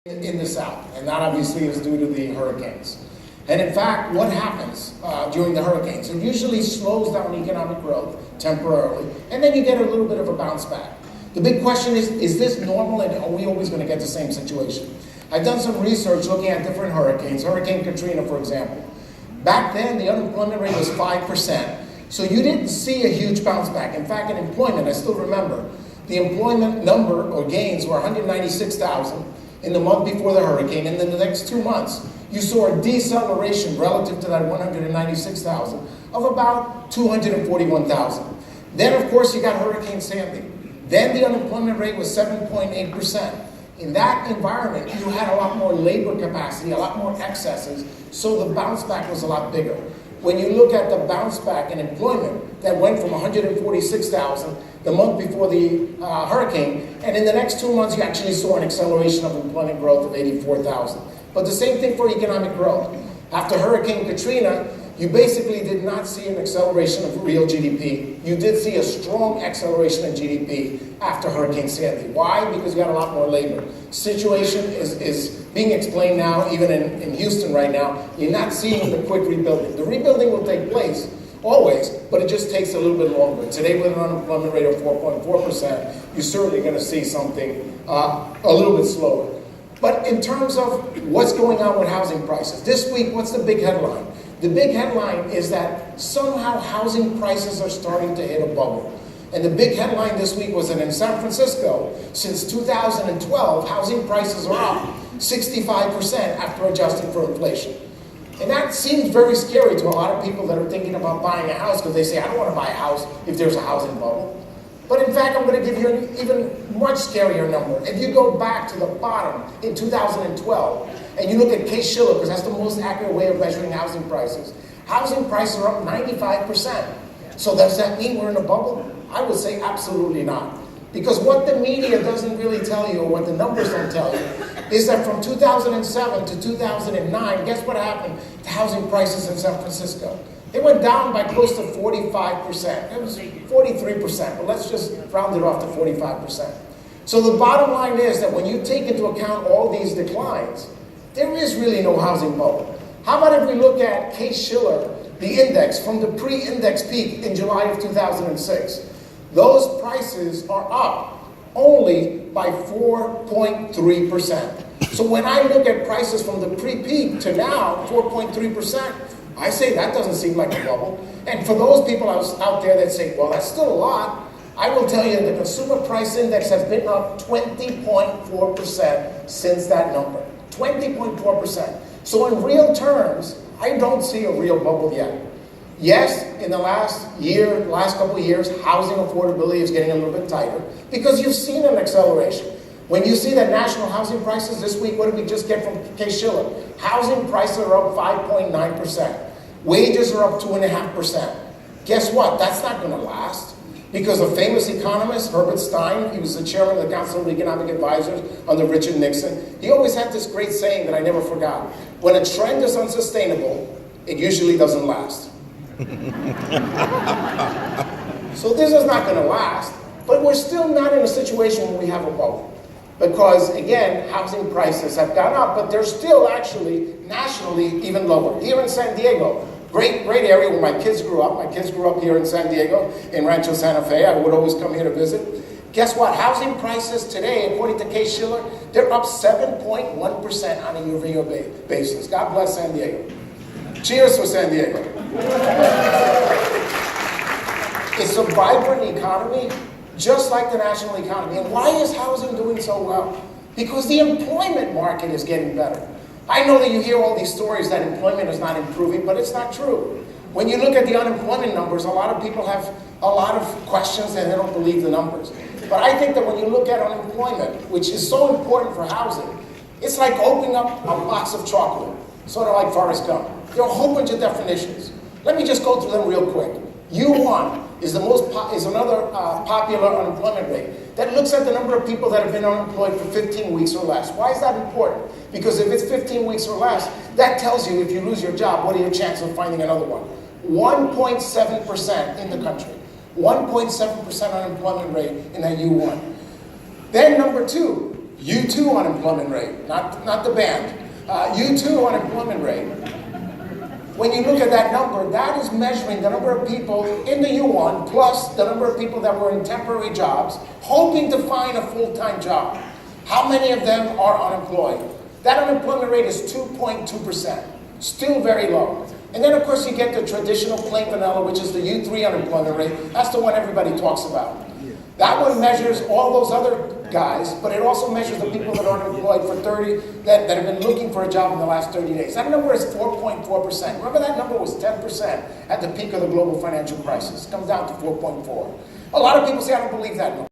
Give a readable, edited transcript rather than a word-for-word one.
in the South, and that obviously is due to the hurricanes. And in fact, what happens during the hurricanes? It usually slows down economic growth temporarily, and then you get a little bit of a bounce back. The big question is this normal, and are we always going to get the same situation? I've done some research looking at different hurricanes, Hurricane Katrina, for example. Back then, the unemployment rate was 5%, so you didn't see a huge bounce back. In fact, in employment, I still remember, the employment number or gains were 196,000 in the month before the hurricane, and then the next 2 months, you saw a deceleration relative to that 196,000 of about 241,000. Then, of course, you got Hurricane Sandy. Then the unemployment rate was 7.8%. In that environment, you had a lot more labor capacity, a lot more excesses, so the bounce back was a lot bigger. When you look at the bounce back in employment, that went from 146,000 the month before the hurricane, and in the next 2 months, you actually saw an acceleration of employment growth of 84,000. But the same thing for economic growth. After Hurricane Katrina, you basically did not see an acceleration of real GDP. You did see a strong acceleration in GDP after Hurricane Sandy. Why? Because you got a lot more labor. Situation is being explained now, even in Houston right now. You're not seeing the quick rebuilding. The rebuilding will take place always, but it just takes a little bit longer. Today, with an unemployment rate of 4.4%, you're certainly going to see something a little bit slower. But in terms of what's going on with housing prices, this week, what's the big headline? The big headline is that somehow housing prices are starting to hit a bubble. And the big headline this week was that in San Francisco, since 2012, housing prices are up 65% after adjusting for inflation. And that seems very scary to a lot of people that are thinking about buying a house because they say, I don't want to buy a house if there's a housing bubble. But in fact, I'm going to give you an even much scarier number. If you go back to the bottom in 2012, and you look at Case-Shiller, because that's the most accurate way of measuring housing prices are up 95%. So does that mean we're in a bubble? I would say absolutely not. Because what the media doesn't really tell you, or what the numbers don't tell you, is that from 2007 to 2009, guess what happened to housing prices in San Francisco? They went down by close to 45%. It was 43%, but let's just round it off to 45%. So the bottom line is that when you take into account all these declines, there is really no housing bubble. How about if we look at Case-Shiller, the index, from the pre-index peak in July of 2006? Those prices are up only by 4.3%. So when I look at prices from the pre-peak to now, 4.3%, I say that doesn't seem like a bubble. And for those people out there that say, well, that's still a lot, I will tell you the consumer price index has been up 20.4% since that number. 20.4%. So in real terms, I don't see a real bubble yet. Yes, in the last couple of years, housing affordability is getting a little bit tighter because you've seen an acceleration. When you see that national housing prices this week, what did we just get from Case-Shiller? Housing prices are up 5.9%. Wages are up 2.5%. Guess what? That's not going to last. Because a famous economist, Herbert Stein, he was the chairman of the Council of Economic Advisors under Richard Nixon, he always had this great saying that I never forgot. When a trend is unsustainable, it usually doesn't last. So this is not going to last, but we're still not in a situation where we have a bubble. Because, again, housing prices have gone up, but they're still actually nationally even lower. Here in San Diego, great area where my kids grew up. My kids grew up here in San Diego, in Rancho Santa Fe. I would always come here to visit. Guess what? Housing prices today, according to Case-Shiller, they're up 7.1% on a year-over-year basis. God bless San Diego. Cheers for San Diego. It's a vibrant economy, just like the national economy. And why is housing doing so well? Because the employment market is getting better. I know that you hear all these stories that employment is not improving, but it's not true. When you look at the unemployment numbers, a lot of people have a lot of questions and they don't believe the numbers. But I think that when you look at unemployment, which is so important for housing, it's like opening up a box of chocolate, sort of like Forrest Gump. There are a whole bunch of definitions. Let me just go through them real quick. U1 is another popular unemployment rate that looks at the number of people that have been unemployed for 15 weeks or less. Why is that important? Because if it's 15 weeks or less, that tells you if you lose your job, what are your chances of finding another one? 1.7% in the country. 1.7% unemployment rate in that U1. Then number two, U2 unemployment rate, not the band. U2 unemployment rate. When you look at that number, that is measuring the number of people in the U1 plus the number of people that were in temporary jobs hoping to find a full-time job. How many of them are unemployed? That unemployment rate is 2.2%, still very low. And then of course you get the traditional plain vanilla, which is the U3 unemployment rate. That's the one everybody talks about. That one measures all those other guys, but it also measures the people that are unemployed for 30, that have been looking for a job in the last 30 days. That number is 4.4%. Remember that number was 10% at the peak of the global financial crisis. It comes down to 4.4. A lot of people say, I don't believe that number.